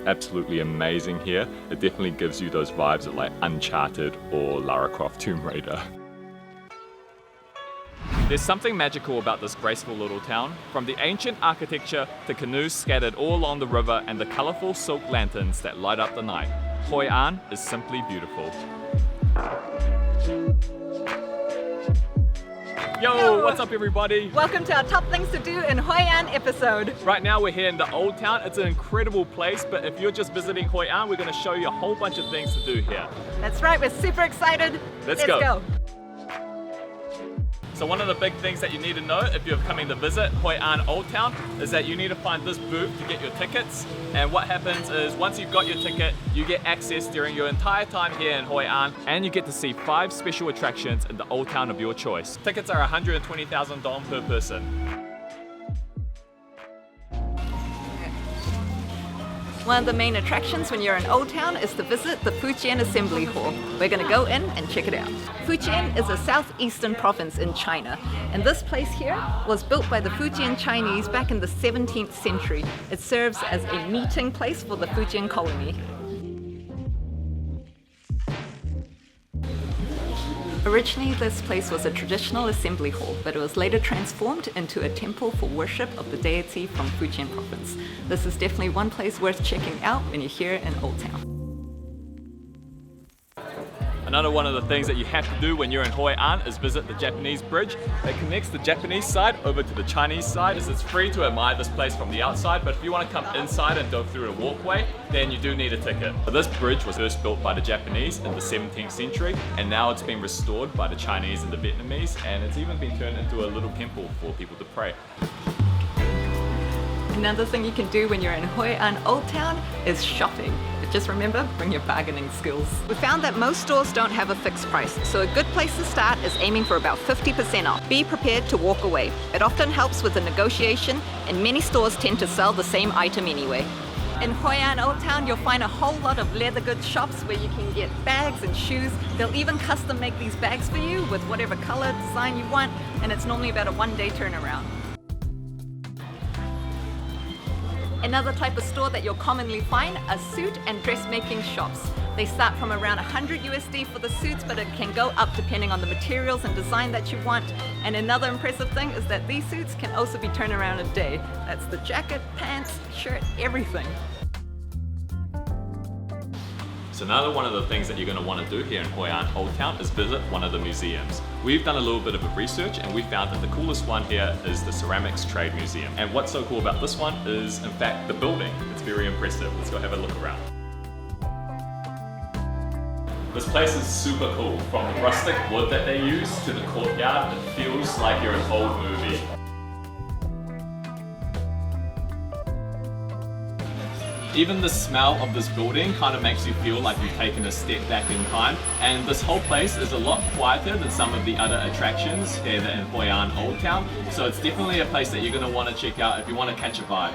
Absolutely amazing here. It definitely gives you those vibes of like Uncharted or Lara Croft Tomb Raider. There's something magical about this graceful little town. From the ancient architecture to canoes scattered all along the river and the colourful silk lanterns that light up the night, Hoi An is simply beautiful. Yo, what's up everybody? Welcome to our top things to do in Hoi An episode. Right now we're here in the old town. It's an incredible place, but if you're just visiting Hoi An, we're going to show you a whole bunch of things to do here. That's right, we're super excited. Let's go. So one of the big things that you need to know if you're coming to visit Hoi An Old Town is that you need to find this booth to get your tickets. And what happens is once you've got your ticket, you get access during your entire time here in Hoi An, and you get to see 5 special attractions in the old town of your choice. Tickets are 120,000 dong per person. One of the main attractions when you're in Old Town is to visit the Fujian Assembly Hall. We're going to go in and check it out. Fujian is a southeastern province in China, and this place here was built by the Fujian Chinese back in the 17th century. It serves as a meeting place for the Fujian colony. Originally, this place was a traditional assembly hall, but it was later transformed into a temple for worship of the deity from Fujian province. This is definitely one place worth checking out when you're here in Old Town. Another one of the things that you have to do when you're in Hoi An is visit the Japanese bridge that connects the Japanese side over to the Chinese side. It's free to admire this place from the outside, but if you want to come inside and go through a walkway, then you do need a ticket. This bridge was first built by the Japanese in the 17th century, and now it's been restored by the Chinese and the Vietnamese, and it's even been turned into a little temple for people to pray. Another thing you can do when you're in Hoi An Old Town is shopping. But just remember, bring your bargaining skills. We found that most stores don't have a fixed price, so a good place to start is aiming for about 50% off. Be prepared to walk away. It often helps with the negotiation, and many stores tend to sell the same item anyway. In Hoi An Old Town, you'll find a whole lot of leather goods shops where you can get bags and shoes. They'll even custom make these bags for you with whatever color, design you want, and it's normally about a one-day turnaround. Another type of store that you'll commonly find are suit and dressmaking shops. They start from around 100 USD for the suits, but it can go up depending on the materials and design that you want. And another impressive thing is that these suits can also be turned around a day. That's the jacket, pants, shirt, everything. So another one of the things that you're going to want to do here in Hoi An Old Town is visit one of the museums. We've done a little bit of a research and we found that the coolest one here is the Ceramics Trade Museum. And what's so cool about this one is, in fact, the building. It's very impressive. Let's go have a look around. This place is super cool. From the rustic wood that they use to the courtyard, it feels like you're in an old movie. Even the smell of this building kind of makes you feel like you've taken a step back in time. And this whole place is a lot quieter than some of the other attractions here in Hoi An Old Town. So it's definitely a place that you're going to want to check out if you want to catch a vibe.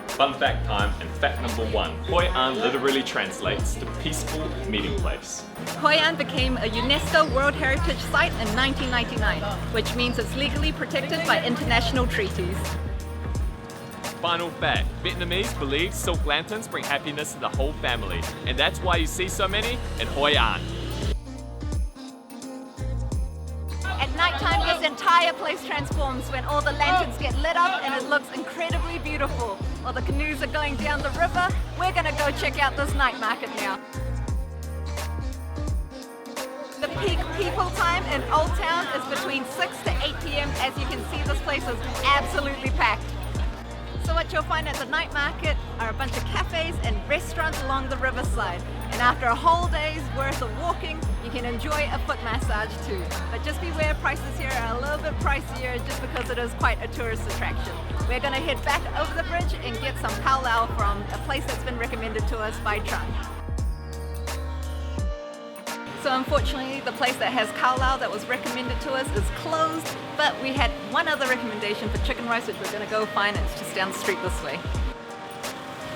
Fun fact time, and fact number 1. Hoi An literally translates to peaceful meeting place. Hoi An became a UNESCO World Heritage Site in 1999, which means it's legally protected by international treaties. Final fact, Vietnamese believe silk lanterns bring happiness to the whole family, and that's why you see so many in Hoi An. At nighttime, this entire place transforms when all the lanterns get lit up and it looks incredibly beautiful. While the canoes are going down the river, we're gonna go check out this night market now. The peak people time in Old Town is between 6 to 8 p.m. As you can see, this place is absolutely packed. So what you'll find at the night market are a bunch of cafes and restaurants along the riverside. And after a whole day's worth of walking, you can enjoy a foot massage too. But just beware, prices here are a little bit pricier just because it is quite a tourist attraction. We're going to head back over the bridge and get some kao lao from a place that's been recommended to us by Trung. So unfortunately, the place that has kao lao that was recommended to us is closed, but we had one other recommendation for chicken rice, which we're going to go find. It's just down the street this way.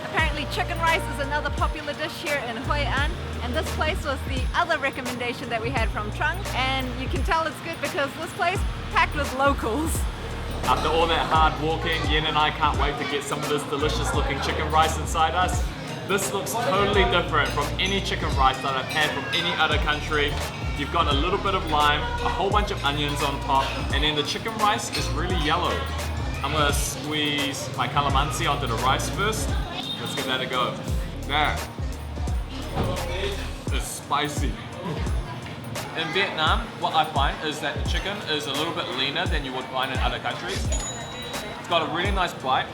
Apparently chicken rice is another popular dish here in Hoi An, and this place was the other recommendation that we had from Trung, and you can tell it's good because this place packed with locals. After all that hard walking, Yen and I can't wait to get some of this delicious looking chicken rice inside us. This looks totally different from any chicken rice that I've had from any other country. You've got a little bit of lime, a whole bunch of onions on top, and then the chicken rice is really yellow. I'm gonna squeeze my calamansi onto the rice first. Let's give that a go. That is spicy. In Vietnam, what I find is that the chicken is a little bit leaner than you would find in other countries. It's got a really nice bite,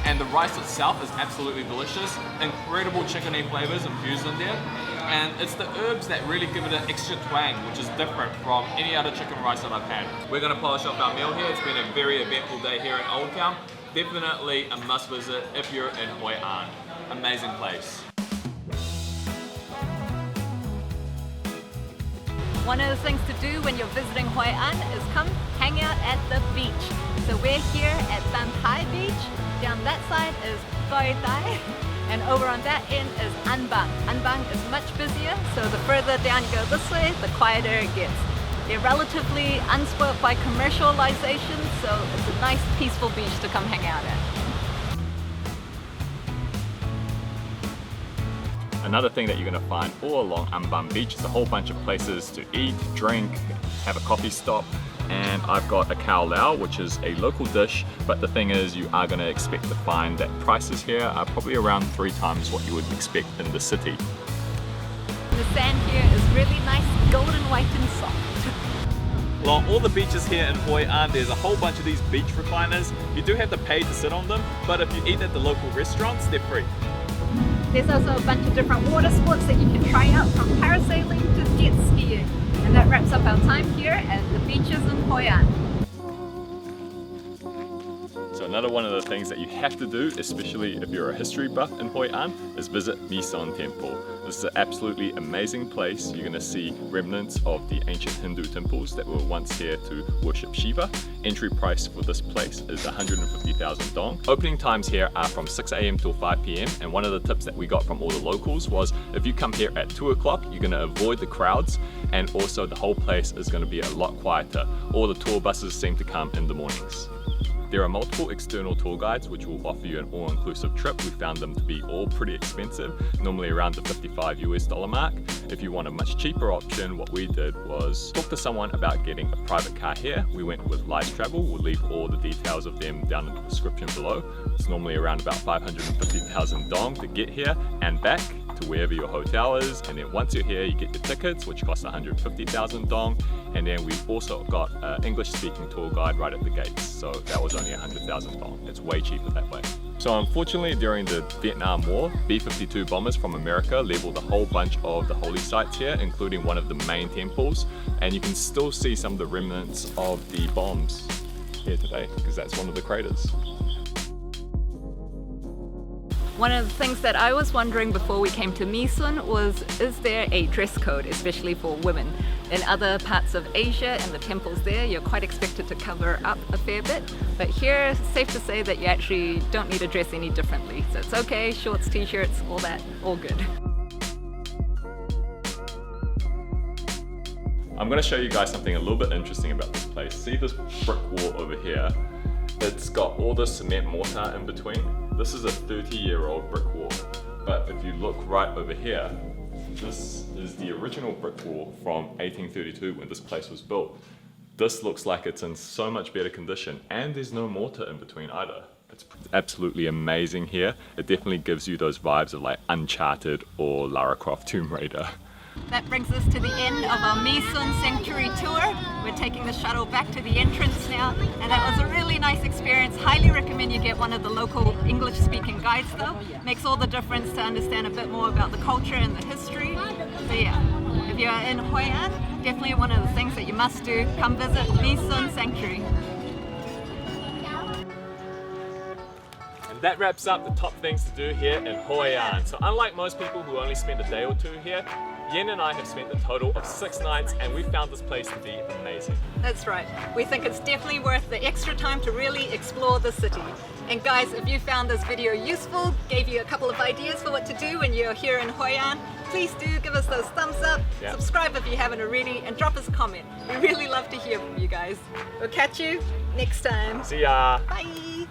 and the rice itself is absolutely delicious. Incredible chickeny flavors infused in there, and it's the herbs that really give it an extra twang, which is different from any other chicken rice that I've had. We're gonna polish up our meal here. It's been a very eventful day here in Old Town. Definitely a must visit if you're in Hoi An. Amazing place. One of the things to do when you're visiting Hoi An is come hang out at the beach. So we're here at Van Thai Beach. Down that side is Voi Thai, and over on that end is An Bang. An Bang is much busier, so the further down you go this way, the quieter it gets. They're relatively unspoilt by commercialization, so it's a nice peaceful beach to come hang out at. Another thing that you're going to find all along An Bang Beach is a whole bunch of places to eat, drink, have a coffee stop, and I've got a khao lao, which is a local dish, but the thing is you are going to expect to find that prices here are probably around 3 times what you would expect in the city. The sand here is really nice, golden white and soft. Along all the beaches here in Hoi An, there's a whole bunch of these beach recliners. You do have to pay to sit on them, but if you eat at the local restaurants, they're free. There's also a bunch of different water sports that you can try out, from parasailing to jet skiing. And that wraps up our time here at the beaches in Hoi An. So another one of the things that you have to do, especially if you're a history buff in Hoi An, is visit Vinh Temple. This is an absolutely amazing place. You're going to see remnants of the ancient Hindu temples that were once here to worship Shiva. Entry price for this place is 150,000 dong. Opening times here are from 6 AM till 5 PM, and one of the tips that we got from all the locals was if you come here at 2 o'clock, you're going to avoid the crowds, and also the whole place is going to be a lot quieter. All the tour buses seem to come in the mornings. There are multiple external tour guides which will offer you an all-inclusive trip. We found them to be all pretty expensive, normally around the $55 US mark. If you want a much cheaper option, what we did was talk to someone about getting a private car here. We went with Live Travel. We'll leave all the details of them down in the description below. It's normally around about 550,000 dong to get here and back to wherever your hotel is, and then once you're here you get your tickets, which cost 150,000 dong, and then we've also got an English speaking tour guide right at the gates, so that was only 100,000 dong. It's way cheaper that way. So unfortunately during the Vietnam War, B-52 bombers from America leveled a whole bunch of the holy sites here, including one of the main temples, and you can still see some of the remnants of the bombs here today because that's one of the craters. One of the things that I was wondering before we came to My Son was, is there a dress code, especially for women? In other parts of Asia and the temples there, you're quite expected to cover up a fair bit, but here it's safe to say that you actually don't need to dress any differently. So it's okay, shorts, t-shirts, all that, all good. I'm going to show you guys something a little bit interesting about this place. See this brick wall over here? It's got all the cement mortar in between. This is a 30-year-old brick wall, but if you look right over here, this is the original brick wall from 1832 when this place was built. This looks like it's in so much better condition, and there's no mortar in between either. It's absolutely amazing here. It definitely gives you those vibes of like Uncharted or Lara Croft Tomb Raider. That brings us to the end of our My Son Sanctuary tour. We're taking the shuttle back to the entrance now, and that was a really nice experience. Highly recommend you get one of the local English-speaking guides though. Makes all the difference to understand a bit more about the culture and the history. So yeah, if you're in Hoi An, definitely one of the things that you must do. Come visit My Son Sanctuary. And that wraps up the top things to do here in Hoi An. So unlike most people who only spend a day or two here, Yen and I have spent a total of 6 nights, and we found this place to be amazing. That's right. We think it's definitely worth the extra time to really explore the city. And guys, if you found this video useful, gave you a couple of ideas for what to do when you're here in Hoi An, please do give us those thumbs up, Yeah. subscribe if you haven't already, and drop us a comment. We really love to hear from you guys. We'll catch you next time. See ya. Bye.